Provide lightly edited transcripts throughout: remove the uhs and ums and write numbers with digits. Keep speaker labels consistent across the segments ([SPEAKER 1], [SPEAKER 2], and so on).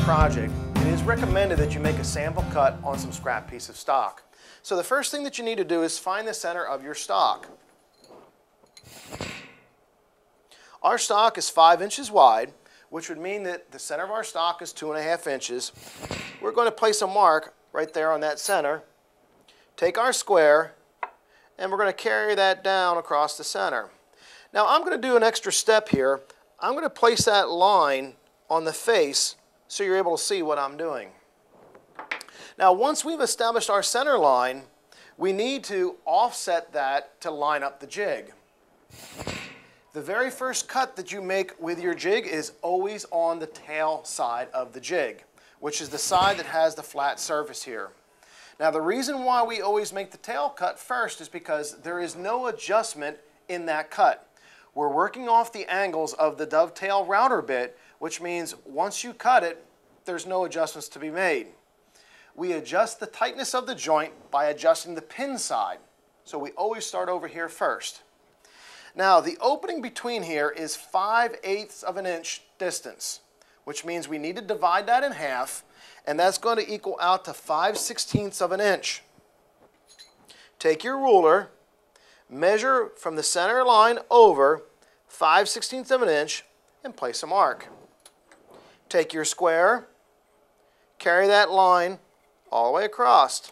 [SPEAKER 1] project, it is recommended that you make a sample cut on some scrap piece of stock. So the first thing that you need to do is find the center of your stock. Our stock is 5 inches wide, which would mean that the center of our stock is 2.5 inches. We're going to place a mark right there on that center. Take our square, and we're going to carry that down across the center. Now I'm going to do an extra step here. I'm going to place that line on the face so you're able to see what I'm doing. Now once we've established our center line, we need to offset that to line up the jig. The very first cut that you make with your jig is always on the tail side of the jig, which is the side that has the flat surface here. Now the reason why we always make the tail cut first is because there is no adjustment in that cut. We're working off the angles of the dovetail router bit, which means once you cut it, there's no adjustments to be made. We adjust the tightness of the joint by adjusting the pin side. So we always start over here first. Now the opening between here is 5/8 of an inch distance, which means we need to divide that in half, and that's going to equal out to 5/16 of an inch. Take your ruler, measure from the center line over 5/16 of an inch, and place a mark. Take your square, carry that line all the way across.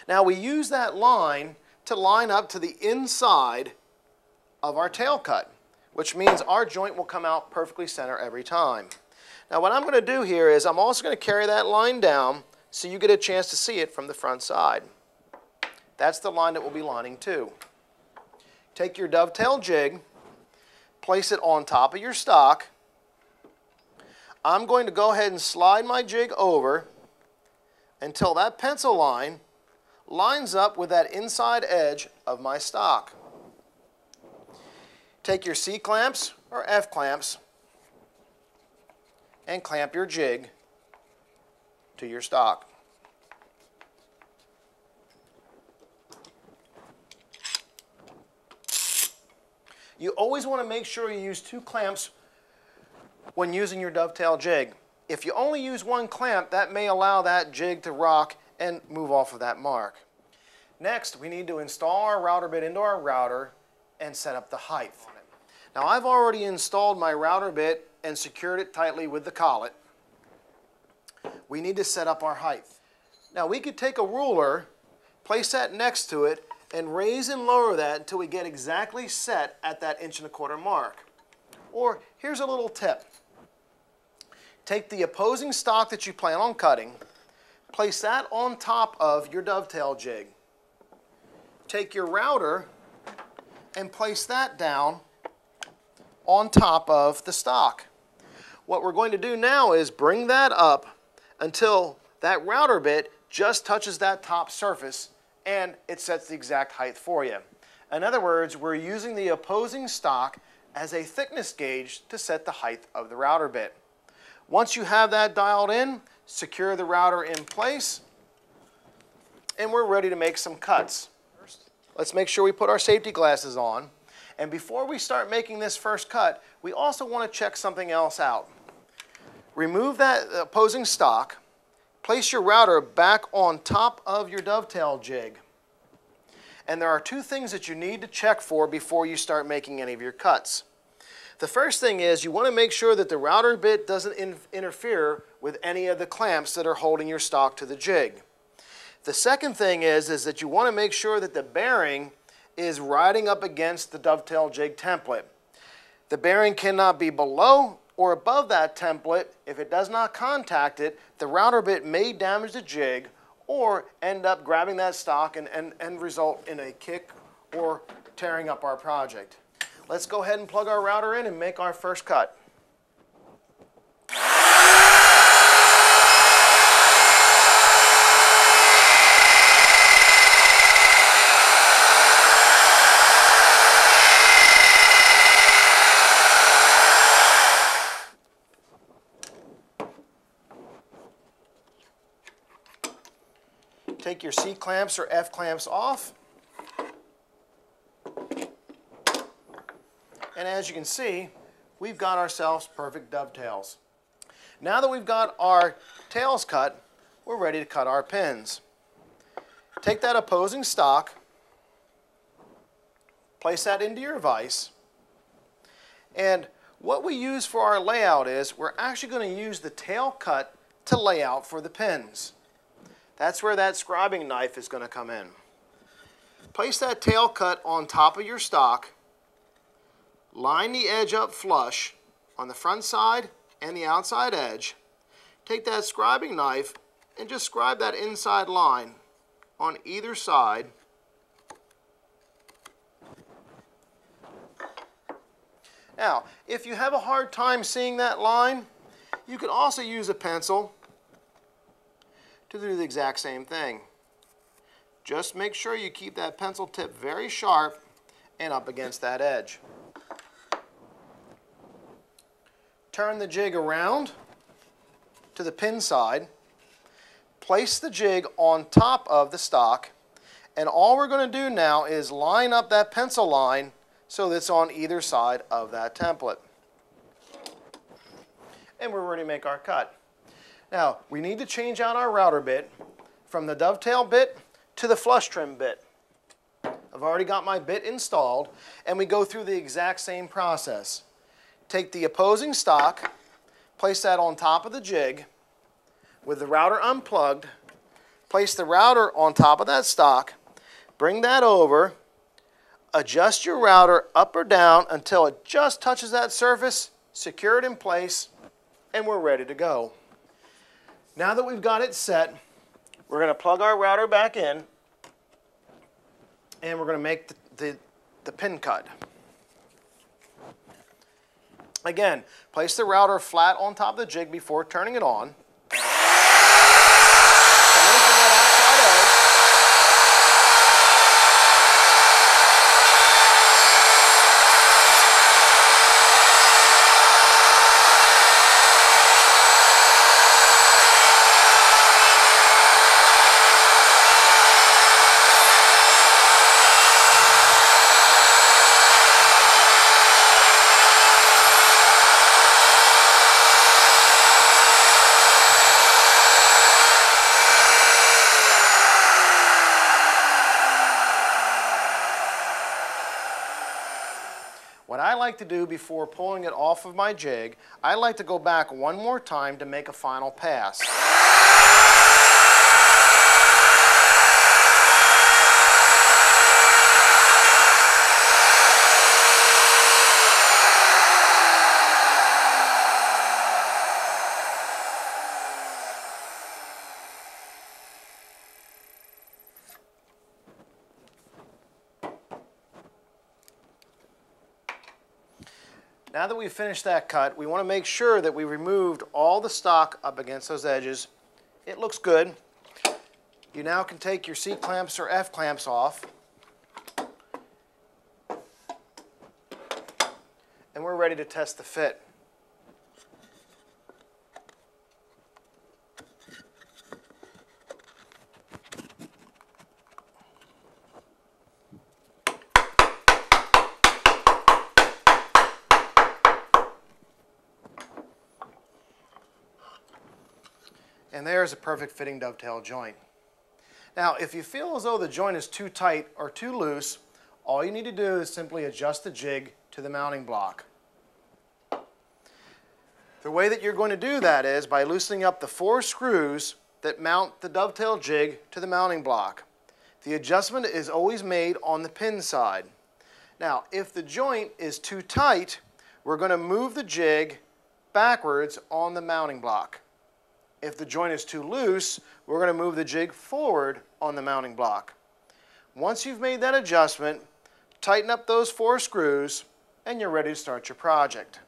[SPEAKER 1] Now we use that line to line up to the inside of our tail cut, which means our joint will come out perfectly center every time. Now what I'm going to do here is I'm also going to carry that line down so you get a chance to see it from the front side. That's the line that we'll be lining to. Take your dovetail jig, place it on top of your stock. I'm going to go ahead and slide my jig over until that pencil line lines up with that inside edge of my stock. Take your C clamps or F clamps and clamp your jig to your stock. You always want to make sure you use 2 clamps when using your dovetail jig. If you only use 1 clamp, that may allow that jig to rock and move off of that mark. Next, we need to install our router bit into our router and set up the height on it. Now I've already installed my router bit and secured it tightly with the collet. We need to set up our height. Now we could take a ruler, place that next to it, and raise and lower that until we get exactly set at that 1.25 inch mark. Or here's a little tip. Take the opposing stock that you plan on cutting, place that on top of your dovetail jig. Take your router and place that down on top of the stock. What we're going to do now is bring that up until that router bit just touches that top surface and it sets the exact height for you. In other words, we're using the opposing stock as a thickness gauge to set the height of the router bit. Once you have that dialed in, secure the router in place, and we're ready to make some cuts. First, let's make sure we put our safety glasses on. And before we start making this first cut, we also want to check something else out. Remove that opposing stock, place your router back on top of your dovetail jig. And there are 2 things that you need to check for before you start making any of your cuts. The first thing is you want to make sure that the router bit doesn't interfere with any of the clamps that are holding your stock to the jig. The second thing is that you want to make sure that the bearing is riding up against the dovetail jig template. The bearing cannot be below or above that template. If it does not contact it, the router bit may damage the jig or end up grabbing that stock and result in a kick or tearing up our project. Let's go ahead and plug our router in and make our first cut. Take your C clamps or F clamps off. And as you can see, we've got ourselves perfect dovetails. Now that we've got our tails cut, we're ready to cut our pins. Take that opposing stock, place that into your vise, and what we use for our layout is we're actually going to use the tail cut to lay out for the pins. That's where that scribing knife is going to come in. Place that tail cut on top of your stock, line the edge up flush on the front side and the outside edge. Take that scribing knife and just scribe that inside line on either side. Now, if you have a hard time seeing that line, you could also use a pencil to do the exact same thing. Just make sure you keep that pencil tip very sharp and up against that edge. Turn the jig around to the pin side, place the jig on top of the stock, and all we're going to do now is line up that pencil line so that it's on either side of that template. And we're ready to make our cut. Now, we need to change out our router bit from the dovetail bit to the flush trim bit. I've already got my bit installed, and we go through the exact same process. Take the opposing stock, place that on top of the jig with the router unplugged, place the router on top of that stock, bring that over, adjust your router up or down until it just touches that surface, secure it in place, and we're ready to go. Now that we've got it set, we're going to plug our router back in, and we're going to make the pin cut. Again, place the router flat on top of the jig before turning it on. Come in from that outside edge. What I like to do before pulling it off of my jig, I like to go back one more time to make a final pass. Now that we've finished that cut, we want to make sure that we removed all the stock up against those edges. It looks good. You now can take your C clamps or F clamps off. And we're ready to test the fit. And there's a perfect fitting dovetail joint. Now, if you feel as though the joint is too tight or too loose, all you need to do is simply adjust the jig to the mounting block. The way that you're going to do that is by loosening up the 4 screws that mount the dovetail jig to the mounting block. The adjustment is always made on the pin side. Now, if the joint is too tight, we're going to move the jig backwards on the mounting block. If the joint is too loose, we're going to move the jig forward on the mounting block. Once you've made that adjustment, tighten up those 4 screws, and you're ready to start your project.